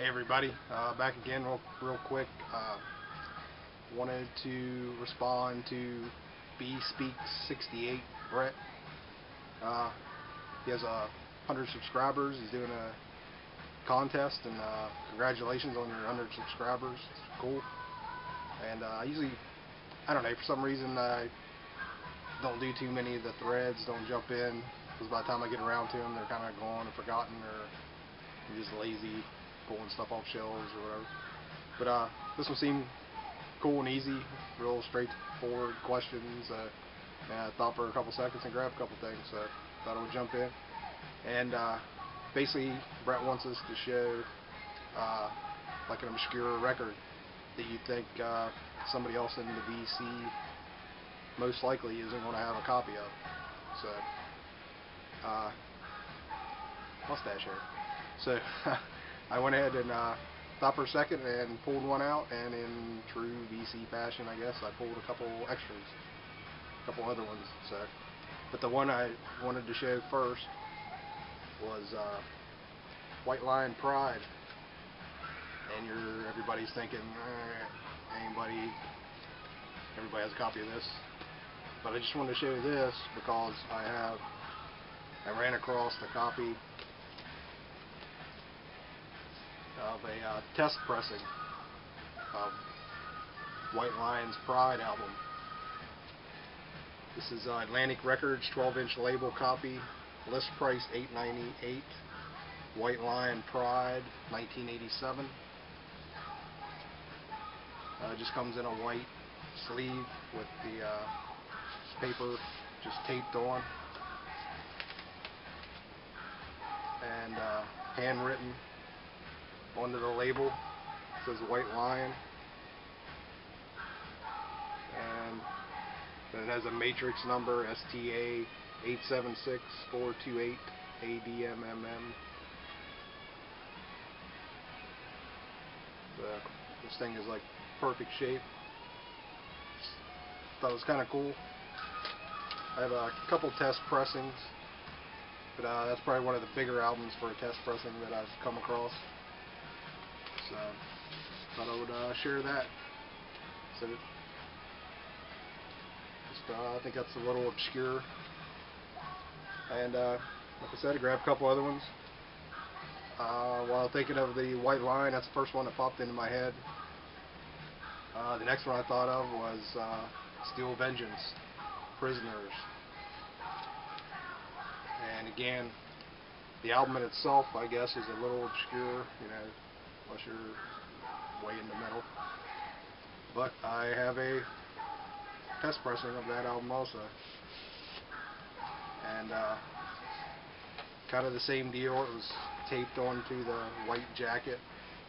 Hey everybody, back again real quick. Wanted to respond to BSpeaks68 Brett. He has 100 subscribers. He's doing a contest, and congratulations on your 100 subscribers. It's cool. And I don't know, for some reason I don't do too many of the threads, don't jump in, because by the time I get around to them, they're kind of gone and forgotten, or I'm just lazy pulling stuff off shelves or whatever. But this one seemed cool and easy, real straightforward questions. I thought for a couple seconds and grabbed a couple things, so thought I would jump in. And basically, Brett wants us to show like an obscure record that you think somebody else in the VC most likely isn't going to have a copy of. So, mustache hair. So I went ahead and thought for a second and pulled one out, and in true VC fashion, I guess, I pulled a couple extras, a couple other ones. So, but the one I wanted to show first was White Lion Pride, and everybody's thinking, everybody has a copy of this. But I just wanted to show you this because I ran across a copy of a test pressing of White Lion's Pride album. This is Atlantic Records 12-inch label copy, list price $8.98. White Lion Pride 1987. It just comes in a white sleeve with the paper just taped on and handwritten onto the label. It says White Lion, and then it has a matrix number STA 876428 ADMMM. This thing is like perfect shape. Thought it was kind of cool. I have a couple test pressings, but that's probably one of the bigger albums for a test pressing that I've come across. So thought I would share that. So I think that's a little obscure. And like I said, I grabbed a couple other ones. While thinking of the White Lion, that's the first one that popped into my head. The next one I thought of was Steel Vengeance, Prisoners. And again, the album in itself, I guess, is a little obscure, unless you're way in the middle. But I have a test pressing of that album also. And kind of the same deal. It was taped onto the white jacket,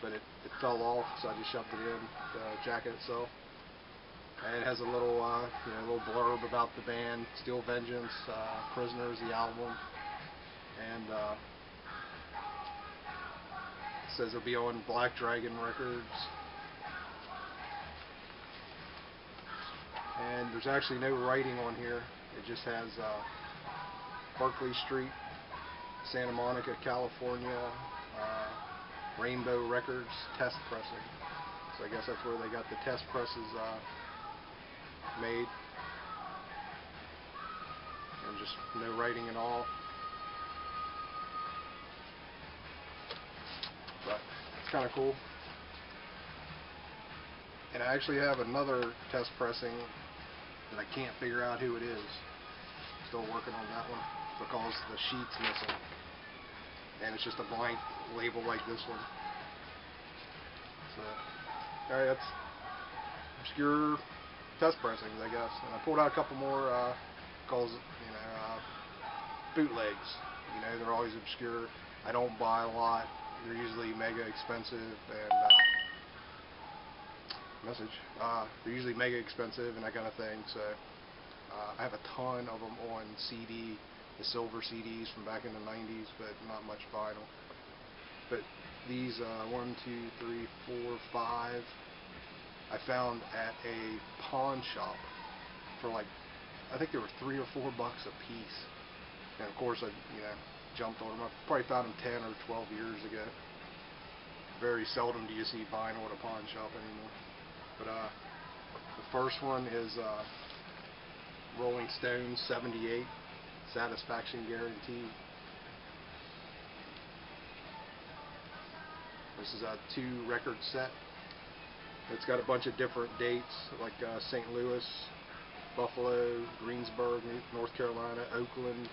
but it fell off, so I just shoved it in the jacket itself. And it has a little little blurb about the band, Steel Vengeance, Prisoners, the album, and it says it'll be on Black Dragon Records. And there's actually no writing on here. It just has Berkeley Street, Santa Monica, California, Rainbow Records test pressing. So I guess that's where they got the test presses made. And just no writing at all. But it's kind of cool. And I actually have another test pressing that I can't figure out who it is. Still working on that one because the sheet's missing. And it's just a blank label like this one. So, alright, that's obscure test pressings, I guess. And I pulled out a couple more because, bootlegs. They're always obscure. I don't buy a lot. They're usually mega expensive, and they're usually mega expensive and that kind of thing. So I have a ton of them on CD, the silver CDs from back in the 90s, but not much vinyl. But these 1, 2, 3, 4, 5 I found at a pawn shop for like, I think they were $3 or $4 a piece. And of course I jumped on them. I probably found them 10 or 12 years ago. very seldom do you see vinyl at a pawn shop anymore. But the first one is Rolling Stones 78, Satisfaction Guaranteed. This is a 2-record set. It's got a bunch of different dates, like St. Louis, Buffalo, Greensburg, North Carolina, Oakland,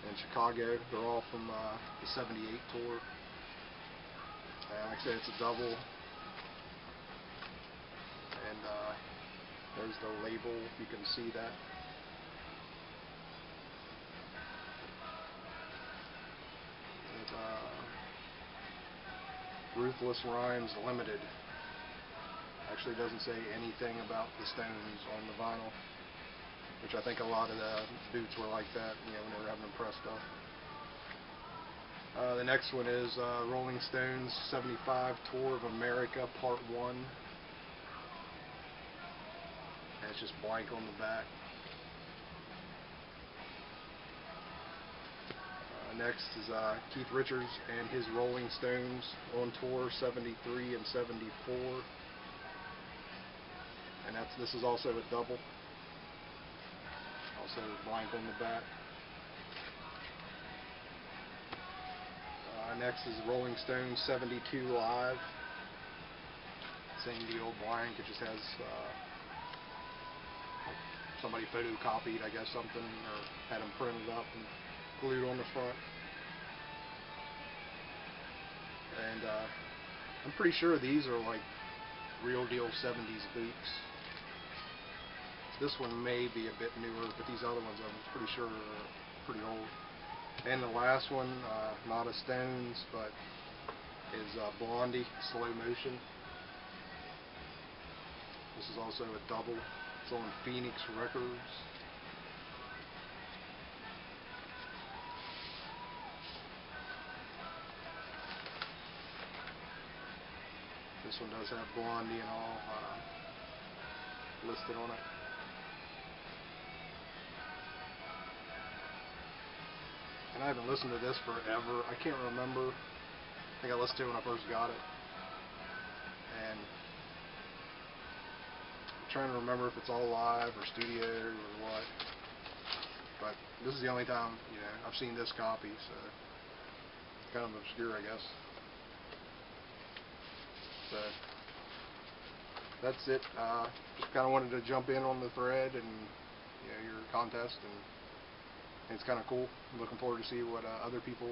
and Chicago. They're all from the 78 tour. And like I said, it's a double. And there's the label, you can see that. And, Ruthless Rhymes Limited. Actually doesn't say anything about the Stones on the vinyl, which I think a lot of the dudes were like that, you know, when they were having them pressed up. The next one is Rolling Stones 75 Tour of America Part 1. And it's just blank on the back. Next is Keith Richards and his Rolling Stones on tour 73 and 74. And this is also a double. Also blank on the back. Next is Rolling Stones 72 Live. Same deal, blank. It just has somebody photocopied, I guess, something, or had them printed up and glued on the front. And I'm pretty sure these are like real deal 70s boots. This one may be a bit newer, but these other ones I'm pretty sure are pretty old. And the last one, not a Stones, but is Blondie, Slow Motion. This is also a double. It's on Phoenix Records. This one does have Blondie and all listed on it. And I haven't listened to this forever. I can't remember. I think I listened to it when I first got it. And I'm trying to remember if it's all live or studio or what. But this is the only time, you know, I've seen this copy, so it's kind of obscure, I guess. So that's it. Just kind of wanted to jump in on the thread and, you know, your contest, and it's kind of cool. I'm looking forward to see what other people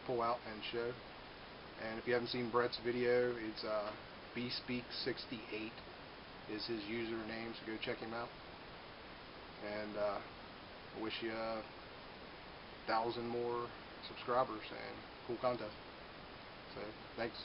pull out and show. And if you haven't seen Brett's video, it's bspeak68 is his username, so go check him out. And I wish you 1,000 more subscribers and cool contest. So thanks.